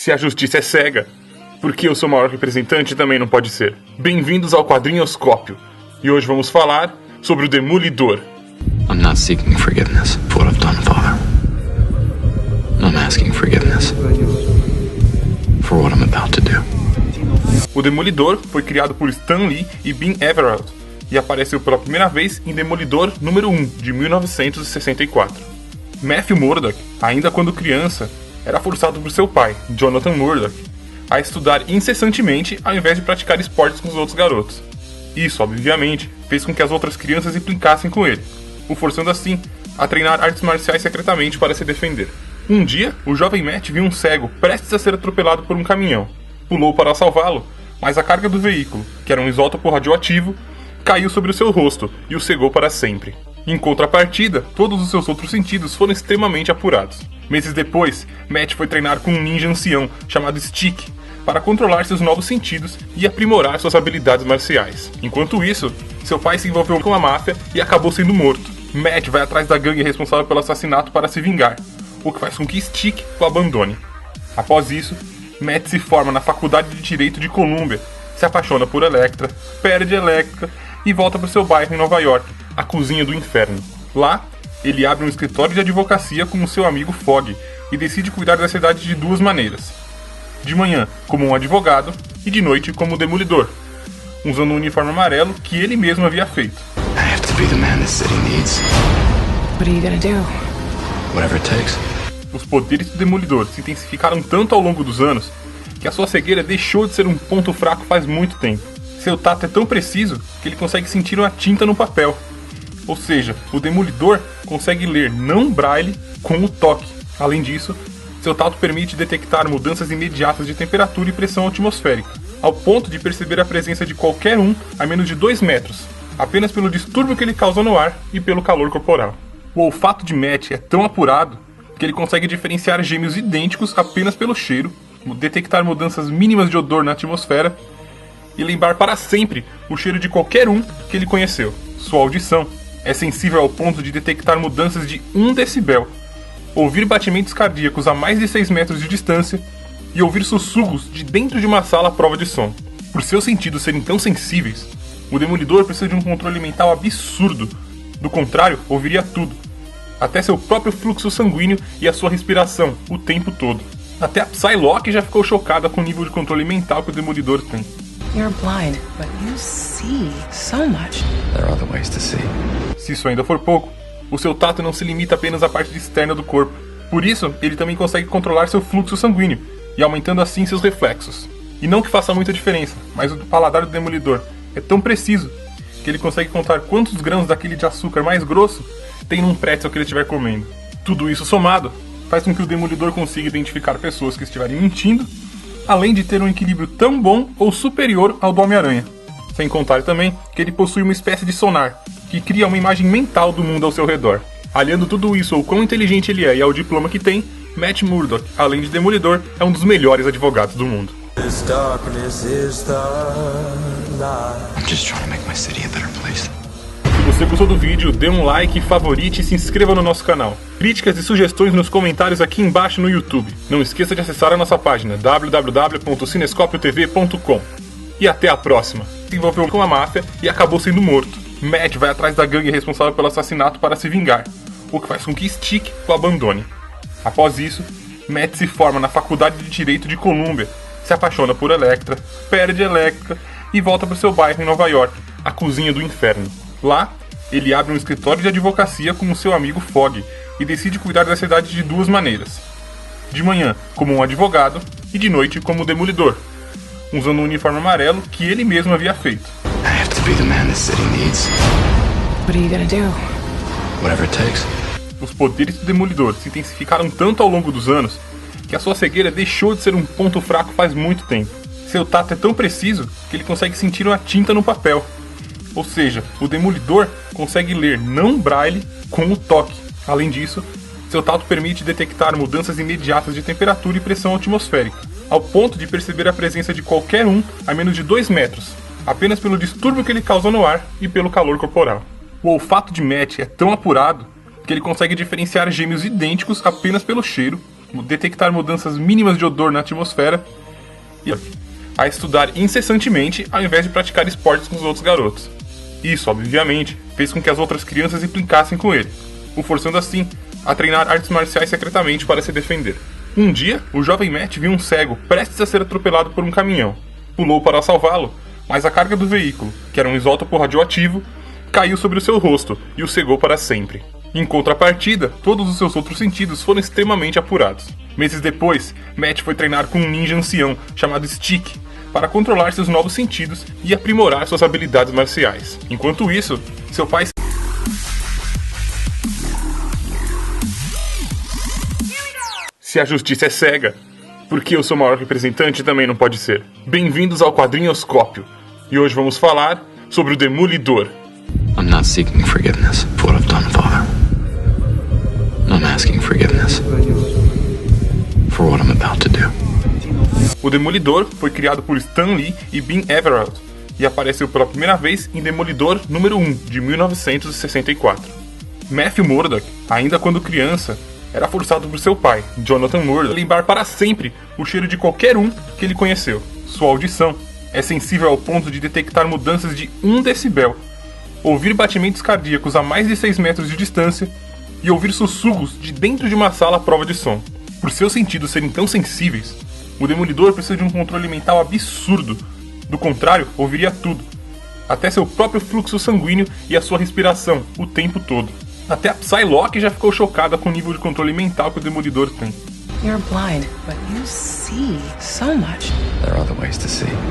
Se a justiça é cega, por que eu sou o maior representante também não pode ser? Bem-vindos ao Quadrinhoscópio. E hoje vamos falar sobre o Demolidor. I'm not seeking forgiveness for what I've done, Father. I'm asking forgiveness for what I'm about to do. O Demolidor foi criado por Stan Lee e Ben Everett e apareceu pela primeira vez em Demolidor número 1, de 1964. Matthew Murdock, ainda quando criança, era forçado por seu pai, Jonathan Murdock, a estudar incessantemente ao invés de praticar esportes com os outros garotos. Isso, obviamente, fez com que as outras crianças implicassem com ele, o forçando assim a treinar artes marciais secretamente para se defender. Um dia, o jovem Matt viu um cego prestes a ser atropelado por um caminhão. Pulou para salvá-lo, mas a carga do veículo, que era um isótopo radioativo, caiu sobre o seu rosto e o cegou para sempre. Em contrapartida, todos os seus outros sentidos foram extremamente apurados. Meses depois, Matt foi treinar com um ninja ancião chamado Stick para controlar seus novos sentidos e aprimorar suas habilidades marciais. Enquanto isso, seu pai se envolveu com a máfia e acabou sendo morto. Matt vai atrás da gangue responsável pelo assassinato para se vingar, o que faz com que Stick o abandone. Após isso, Matt se forma na Faculdade de Direito de Columbia, se apaixona por Elektra, perde Elektra e volta para seu bairro em Nova York, a Cozinha do Inferno. Lá, ele abre um escritório de advocacia com o seu amigo Fogg e decide cuidar da cidade de duas maneiras. De manhã, como um advogado, e de noite, como um demolidor, usando um uniforme amarelo que ele mesmo havia feito. I have to be the man this city needs. What are you gonna do? Whatever it takes. Os poderes do Demolidor se intensificaram tanto ao longo dos anos que a sua cegueira deixou de ser um ponto fraco faz muito tempo. Seu tato é tão preciso que ele consegue sentir uma tinta no papel. Ou seja, o Demolidor consegue ler não braille com o toque. Além disso, seu tato permite detectar mudanças imediatas de temperatura e pressão atmosférica, ao ponto de perceber a presença de qualquer um a menos de 2 metros, apenas pelo distúrbio que ele causa no ar e pelo calor corporal. O olfato de Matt é tão apurado que ele consegue diferenciar gêmeos idênticos apenas pelo cheiro, detectar mudanças mínimas de odor na atmosfera e lembrar para sempre o cheiro de qualquer um que ele conheceu. Sua audição é sensível ao ponto de detectar mudanças de 1 decibel, ouvir batimentos cardíacos a mais de 6 metros de distância e ouvir sussurros de dentro de uma sala à prova de som. Por seus sentidos serem tão sensíveis, o Demolidor precisa de um controle mental absurdo. Do contrário, ouviria tudo, até seu próprio fluxo sanguíneo e a sua respiração, o tempo todo. Até a Psylocke já ficou chocada com o nível de controle mental que o Demolidor tem. You're blind, but you see so much. There are other ways to see. Se isso ainda for pouco, o seu tato não se limita apenas à parte externa do corpo. Por isso, ele também consegue controlar seu fluxo sanguíneo, e aumentando assim seus reflexos. E não que faça muita diferença, mas o paladar do Demolidor é tão preciso que ele consegue contar quantos grãos daquele de açúcar mais grosso tem num pretzel que ele estiver comendo. Tudo isso somado faz com que o Demolidor consiga identificar pessoas que estiverem mentindo, além de ter um equilíbrio tão bom ou superior ao do Homem-Aranha. Sem contar também que ele possui uma espécie de sonar, que cria uma imagem mental do mundo ao seu redor. Aliando tudo isso ao quão inteligente ele é e ao diploma que tem, Matt Murdock, além de Demolidor, é um dos melhores advogados do mundo. I'm just trying to make my city a better place. Se você gostou do vídeo, dê um like, favorite e se inscreva no nosso canal. Críticas e sugestões nos comentários aqui embaixo no YouTube. Não esqueça de acessar a nossa página www.cinescopiotv.com. E até a próxima. Se envolveu com a máfia e acabou sendo morto. Matt vai atrás da gangue responsável pelo assassinato para se vingar, o que faz com que Stick o abandone. Após isso, Matt se forma na Faculdade de Direito de Columbia, se apaixona por Elektra, perde Elektra e volta para seu bairro em Nova York, a Cozinha do Inferno. Lá, ele abre um escritório de advocacia com o seu amigo Fogg e decide cuidar da cidade de duas maneiras. De manhã, como um advogado, e de noite, como um demolidor, usando um uniforme amarelo que ele mesmo havia feito. I have to be the man this city needs. What are you gonna do? Whatever it takes. Os poderes do Demolidor se intensificaram tanto ao longo dos anos que a sua cegueira deixou de ser um ponto fraco faz muito tempo. Seu tato é tão preciso que ele consegue sentir uma tinta no papel. Ou seja, o Demolidor consegue ler não braille com o toque. Além disso, seu tato permite detectar mudanças imediatas de temperatura e pressão atmosférica, ao ponto de perceber a presença de qualquer um a menos de 2 metros, apenas pelo distúrbio que ele causa no ar e pelo calor corporal. O olfato de Matt é tão apurado que ele consegue diferenciar gêmeos idênticos apenas pelo cheiro, detectar mudanças mínimas de odor na atmosfera e a estudar incessantemente ao invés de praticar esportes com os outros garotos. Isso, obviamente, fez com que as outras crianças implicassem com ele, o forçando assim a treinar artes marciais secretamente para se defender. Um dia, o jovem Matt viu um cego prestes a ser atropelado por um caminhão. Pulou para salvá-lo, mas a carga do veículo, que era um isótopo radioativo, caiu sobre o seu rosto e o cegou para sempre. Em contrapartida, todos os seus outros sentidos foram extremamente apurados. Meses depois, Matt foi treinar com um ninja ancião chamado Stick para controlar seus novos sentidos e aprimorar suas habilidades marciais. Enquanto isso, seu pai... Se a justiça é cega, por que o seu maior representante também não pode ser? Bem-vindos ao Quadrinhoscópio, e hoje vamos falar sobre o Demolidor. I'm not seeking forgiveness for what I've done, Father. I'm asking forgiveness for what I'm about to do. O Demolidor foi criado por Stan Lee e Ben Everett e apareceu pela primeira vez em Demolidor número 1, de 1964. Matthew Murdock, ainda quando criança, era forçado por seu pai, Jonathan Murdock, a lembrar para sempre o cheiro de qualquer um que ele conheceu. Sua audição é sensível ao ponto de detectar mudanças de 1 decibel, ouvir batimentos cardíacos a mais de 6 metros de distância e ouvir sussurros de dentro de uma sala à prova de som. Por seus sentidos serem tão sensíveis, o Demolidor precisa de um controle mental absurdo. Do contrário, ouviria tudo, até seu próprio fluxo sanguíneo e a sua respiração, o tempo todo. Até a Psylocke já ficou chocada com o nível de controle mental que o Demolidor tem. You're blind, but you see so much. There are other ways to see.